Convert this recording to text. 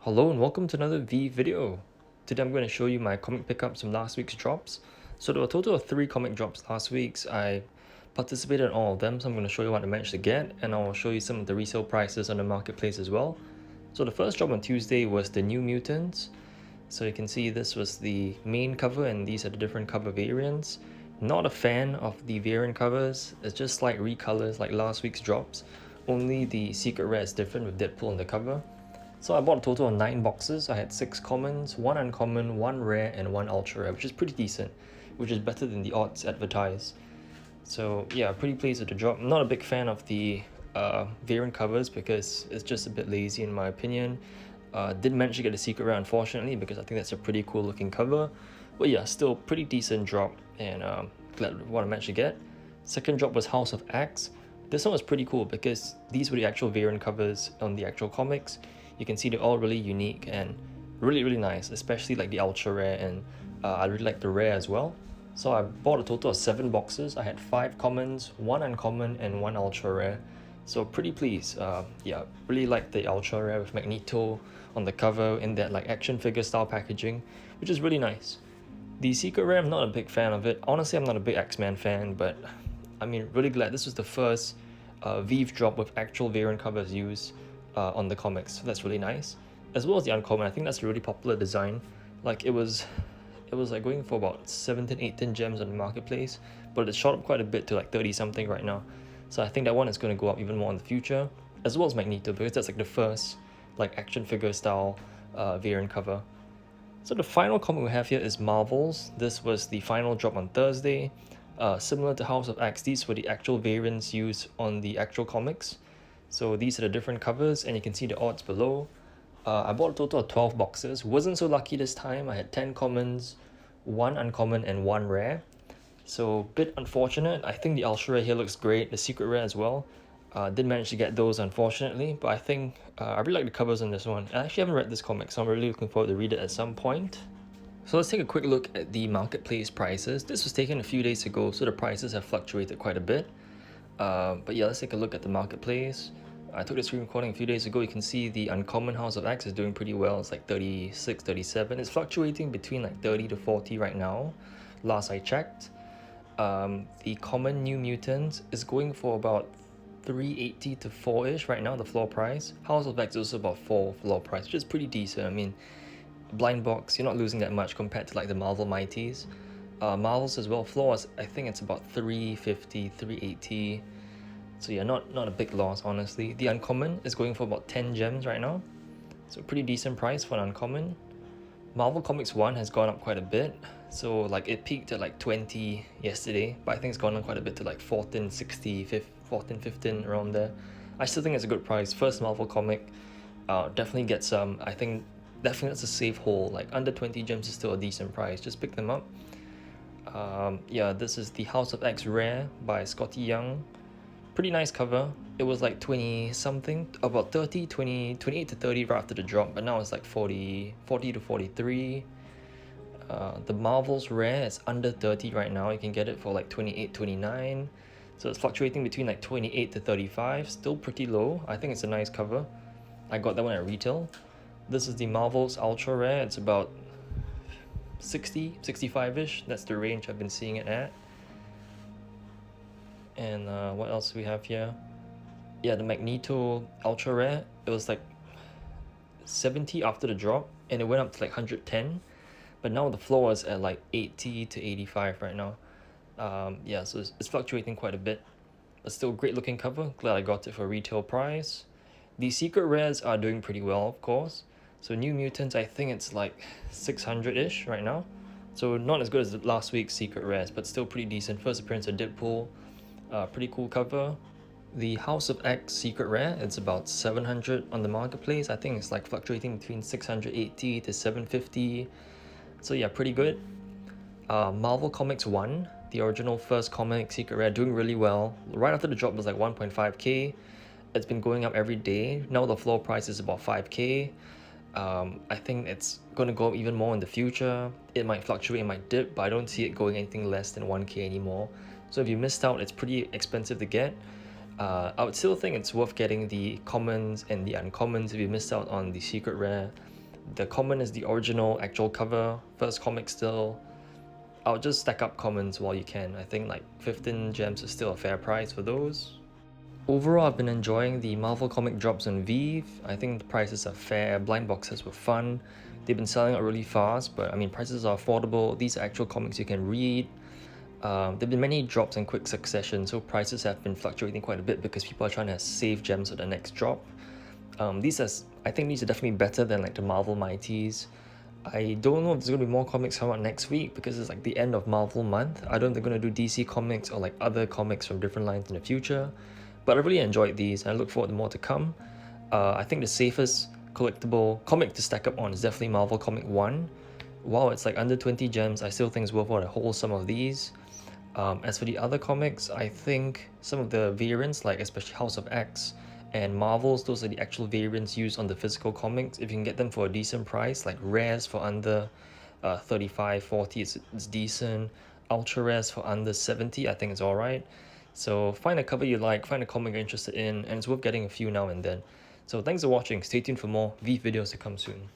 Hello and welcome to another Veve video. Today I'm going to show you my comic pickups from last week's drops. So there were a total of 3 comic drops last week. I participated in all of them, so I'm going to show you what I managed to get, and I'll show you some of the resale prices on the marketplace as well. So the first drop on Tuesday was the New Mutants. So you can see this was the main cover and these are the different cover variants. Not a fan of the variant covers, it's just slight recolors like last week's drops. Only the secret rare is different with Deadpool on the cover. So I bought a total of 9 boxes. I had 6 commons, 1 uncommon, 1 rare, and 1 ultra rare, which is pretty decent, which is better than the odds advertised. So yeah, pretty pleased with the drop. I'm not a big fan of the variant covers because it's just a bit lazy in my opinion. Didn't manage to get a secret rare unfortunately because I think that's a pretty cool looking cover. But yeah, still pretty decent drop and glad with what I managed to get. Second drop was House of X. This one was pretty cool because these were the actual variant covers on the actual comics. You can see they're all really unique and really nice, especially like the ultra rare, and I really like the rare as well. So I bought a total of 7 boxes. I had 5 commons, 1 uncommon, and 1 ultra rare. So pretty pleased. Yeah, really like the ultra rare with Magneto on the cover in that like action figure style packaging, which is really nice. The secret rare, I'm not a big fan of it. Honestly, I'm not a big X-Men fan, but I mean, really glad this was the first Veve drop with actual variant covers used on the comics, so that's really nice. As well as the uncommon, I think that's a really popular design. Like it was like going for about 17-18 gems on the marketplace, but it shot up quite a bit to like 30 something right now. So I think that one is going to go up even more in the future, as well as Magneto, because that's like the first like action figure style variant cover. So the final comic we have here is Marvels. This was the final drop on Thursday. Similar to House of X, these were the actual variants used on the actual comics. So these are the different covers and you can see the odds below. I bought a total of 12 boxes. Wasn't so lucky this time. I had 10 commons, 1 uncommon, and 1 rare. So bit unfortunate. I think the ultra rare here looks great. The secret rare as well. Didn't manage to get those unfortunately, but I think I really like the covers on this one. I actually haven't read this comic, so I'm really looking forward to read it at some point. So let's take a quick look at the marketplace prices. This was taken a few days ago, so the prices have fluctuated quite a bit. But yeah, let's take a look at the marketplace. I took the screen recording a few days ago. You can see the uncommon House of X is doing pretty well. It's like 36, 37. It's fluctuating between like 30 to 40 right now, last I checked. The common New Mutants is going for about 380 to 4-ish right now, the floor price. House of X is also about 4 floor price, which is pretty decent. I mean, blind box, you're not losing that much compared to like the Marvel Mighties. Marvels as well, floors, I think it's about 350, 380. So yeah, not a big loss honestly. The uncommon is going for about 10 gems right now, so pretty decent price for an uncommon. Marvel Comics 1 has gone up quite a bit, so like it peaked at like 20 yesterday, but I think it's gone up quite a bit to like 1460, 1415 around there. I still think it's a good price. First Marvel comic, definitely get some. I think definitely that's a safe hold. Like under 20 gems is still a decent price. Just pick them up. Yeah, this is the House of X Rare by Scotty Young. Pretty nice cover. It was like 20 something, about 30, 20, 28 to 30 right after the drop, but now it's like 40 to 43. The Marvels Rare is under 30 right now. You can get it for like 28, 29. So it's fluctuating between like 28 to 35. Still pretty low. I think it's a nice cover. I got that one at retail. This is the Marvels Ultra Rare. It's about 60, 65-ish. That's the range I've been seeing it at. And what else do we have here? Yeah, the Magneto Ultra Rare. It was like 70 after the drop, and it went up to like 110. But now the floor is at like 80 to 85 right now. Yeah, so it's fluctuating quite a bit. But still great looking cover. Glad I got it for retail price. The secret rares are doing pretty well, of course. So New Mutants, I think it's like 600-ish right now. So not as good as last week's secret rares, but still pretty decent. First appearance of Deadpool. Pretty cool cover. The House of X secret rare, it's about 700 on the marketplace. I think it's like fluctuating between 680 to 750. So yeah, pretty good. Marvel Comics 1, the original first comic secret rare, doing really well. Right after the drop, it was like 1.5k. It's been going up every day. Now the floor price is about 5k. I think it's going to go up even more in the future. It might fluctuate, it might dip, but I don't see it going anything less than 1k anymore. So if you missed out, it's pretty expensive to get. I would still think it's worth getting the commons and the uncommons if you missed out on the secret rare. The common is the original actual cover, first comic still. I'll just stack up commons while you can. I think like 15 gems is still a fair price for those. Overall, I've been enjoying the Marvel comic drops on Veve. I think the prices are fair, blind boxes were fun. They've been selling out really fast, but I mean, prices are affordable. These are actual comics you can read. There have been many drops in quick succession, so prices have been fluctuating quite a bit because people are trying to save gems for the next drop. I think these are definitely better than like the Marvel Mighties. I don't know if there's going to be more comics coming out next week because it's like the end of Marvel month. I don't know if they're going to do DC comics or like other comics from different lines in the future. But I really enjoyed these and I look forward to more to come. I think the safest collectible comic to stack up on is definitely Marvel Comic 1. While it's like under 20 gems, I still think it's worthwhile to hold some of these. As for the other comics, I think some of the variants, like especially House of X and Marvels, those are the actual variants used on the physical comics. If you can get them for a decent price, like rares for under 35, 40, it's decent. Ultra rares for under 70, I think it's alright. So find a cover you like, find a comic you're interested in, and it's worth getting a few now and then. So thanks for watching, stay tuned for more Veve videos to come soon.